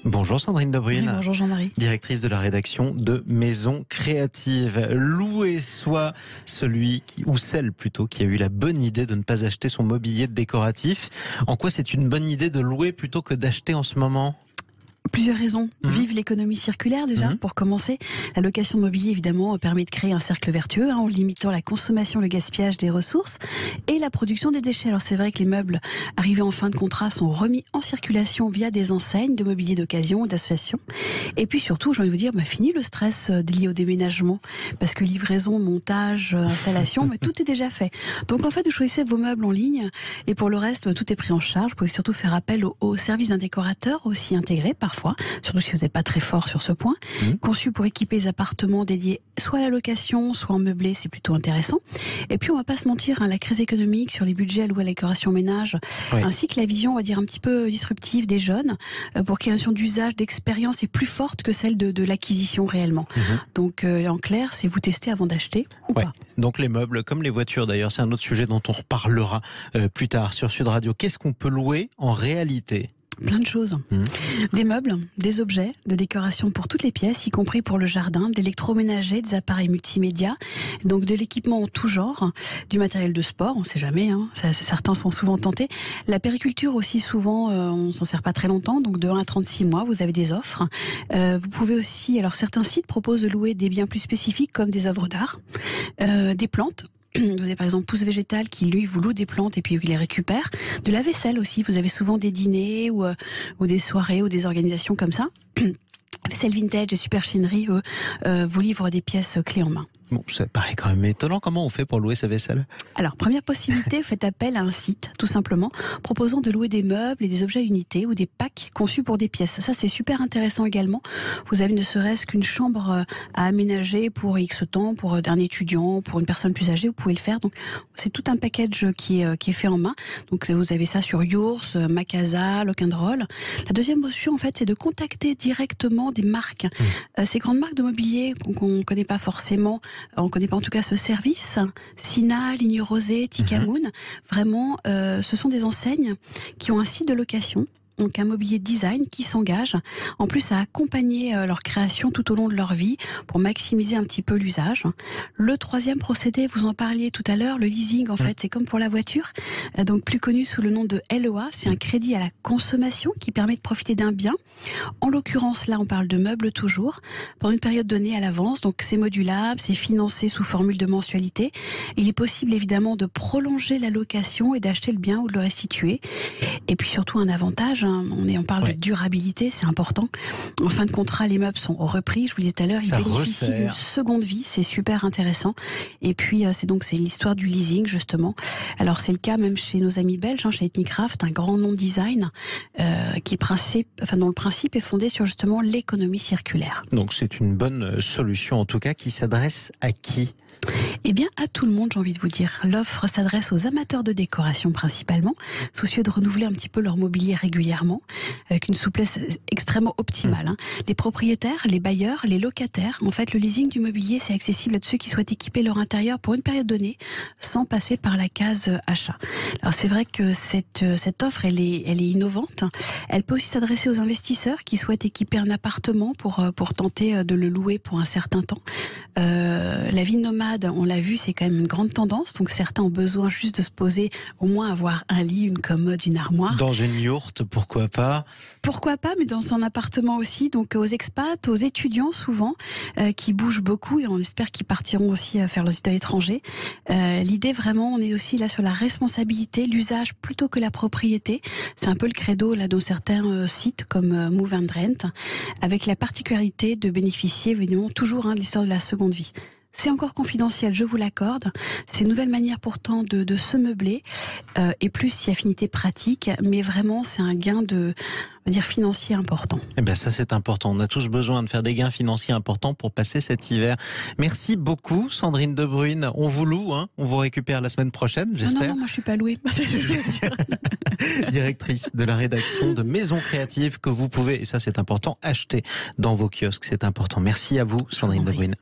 Bonjour Sandrine De Bruyne. Oui, bonjour Jean-Marie. Directrice de la rédaction de Maison Créative. Louer soit celui ou celle plutôt qui a eu la bonne idée de ne pas acheter son mobilier décoratif. En quoi c'est une bonne idée de louer plutôt que d'acheter en ce moment ? Plusieurs raisons. Vive l'économie circulaire déjà, pour commencer. La location de mobilier, évidemment, permet de créer un cercle vertueux en limitant la consommation, le gaspillage des ressources et la production des déchets. Alors c'est vrai que les meubles arrivés en fin de contrat sont remis en circulation via des enseignes de mobilier d'occasion ou d'associations. Et puis surtout, j'ai envie de vous dire, fini le stress lié au déménagement, parce que livraison, montage, installation, mais tout est déjà fait. Donc en fait, vous choisissez vos meubles en ligne et pour le reste, tout est pris en charge. Vous pouvez surtout faire appel au service d'un décorateur aussi intégré parfois, surtout si vous n'êtes pas très fort sur ce point, conçu pour équiper les appartements dédiés soit à la location, soit en meublé, c'est plutôt intéressant. Et puis on va pas se mentir, la crise économique sur les budgets alloués à la décoration ménage, ainsi que la vision, on va dire, un petit peu disruptive des jeunes, pour qui la notion d'usage, d'expérience est plus forte que celle de l'acquisition réellement. Donc en clair, c'est vous tester avant d'acheter ou pas. Donc les meubles, comme les voitures d'ailleurs, c'est un autre sujet dont on reparlera plus tard sur Sud Radio. Qu'est-ce qu'on peut louer en réalité ? Plein de choses. Des meubles, des objets de décoration pour toutes les pièces, y compris pour le jardin, de l'électroménager, des appareils multimédia, donc de l'équipement en tout genre, du matériel de sport, on ne sait jamais, certains sont souvent tentés. La périculture aussi, souvent, on ne s'en sert pas très longtemps, donc de 1 à 36 mois, vous avez des offres. Vous pouvez aussi, alors certains sites proposent de louer des biens plus spécifiques comme des œuvres d'art, des plantes. Vous avez par exemple Pouce Végétal qui lui vous loue des plantes et puis il les récupère. De la vaisselle aussi, vous avez souvent des dîners ou des soirées ou des organisations comme ça. Vaisselle vintage et super chinerie vous livrent des pièces clés en main. Bon, ça paraît quand même étonnant. Comment on fait pour louer sa vaisselle ? Alors, première possibilité, vous faites appel à un site, tout simplement, proposant de louer des meubles et des objets unités ou des packs conçus pour des pièces. Ça, c'est super intéressant également. Vous avez ne serait-ce qu'une chambre à aménager pour X temps, pour un étudiant, pour une personne plus âgée, vous pouvez le faire. Donc, c'est tout un package qui est fait en main. Donc, vous avez ça sur Yours, Macasa, Lock and Roll. La deuxième option, en fait, c'est de contacter directement des marques. Ces grandes marques de mobilier qu'on ne connaît pas forcément. On ne connaît pas en tout cas ce service. Sina, Ligne Rosée, Tikamoon. Vraiment, ce sont des enseignes qui ont un site de location. Donc un mobilier design qui s'engage en plus à accompagner leur création tout au long de leur vie pour maximiser un petit peu l'usage. Le troisième procédé, vous en parliez tout à l'heure, le leasing en fait, c'est comme pour la voiture, donc plus connu sous le nom de LOA, c'est un crédit à la consommation qui permet de profiter d'un bien. En l'occurrence, là on parle de meubles toujours, pendant une période donnée à l'avance, donc c'est modulable, c'est financé sous formule de mensualité. Il est possible évidemment de prolonger la location et d'acheter le bien ou de le restituer. Et puis surtout un avantage, on parle de durabilité, c'est important. En fin de contrat, les meubles sont repris. Je vous le disais tout à l'heure, ils bénéficient d'une seconde vie, c'est super intéressant. Et puis c'est l'histoire du leasing justement. Alors c'est le cas même chez nos amis belges, chez Ethnicraft, un grand nom design dont le principe est fondé sur justement l'économie circulaire. Donc c'est une bonne solution en tout cas qui s'adresse à qui ? Eh bien, à tout le monde, j'ai envie de vous dire. L'offre s'adresse aux amateurs de décoration principalement, soucieux de renouveler un petit peu leur mobilier régulièrement, avec une souplesse extrêmement optimale. Les propriétaires, les bailleurs, les locataires, en fait, le leasing du mobilier, c'est accessible à tous ceux qui souhaitent équiper leur intérieur pour une période donnée, sans passer par la case achat. Alors, c'est vrai que cette offre, elle est innovante. Elle peut aussi s'adresser aux investisseurs qui souhaitent équiper un appartement pour tenter de le louer pour un certain temps. La vie nomade, on l'a vu, c'est quand même une grande tendance. Donc certains ont besoin juste de se poser, au moins avoir un lit, une commode, une armoire. Dans une yourte, pourquoi pas ? Pourquoi pas, mais dans un appartement aussi. Donc aux expats, aux étudiants souvent, qui bougent beaucoup et on espère qu'ils partiront aussi faire leurs études à l'étranger. L'idée vraiment, on est aussi là sur la responsabilité, l'usage plutôt que la propriété. C'est un peu le credo là dans certains sites comme Move and Rent, avec la particularité de bénéficier évidemment toujours de l'histoire de la seconde vie. C'est encore confidentiel, je vous l'accorde. C'est une nouvelle manière pourtant de se meubler et plus si affinité pratique, mais vraiment c'est un gain financier important. Eh bien ça c'est important, on a tous besoin de faire des gains financiers importants pour passer cet hiver. Merci beaucoup Sandrine De Bruyne, on vous loue, on vous récupère la semaine prochaine j'espère. Non, moi je suis pas louée. Directrice de la rédaction de Maison Créative que vous pouvez, et ça c'est important, acheter dans vos kiosques, c'est important. Merci à vous Sandrine De Bruyne.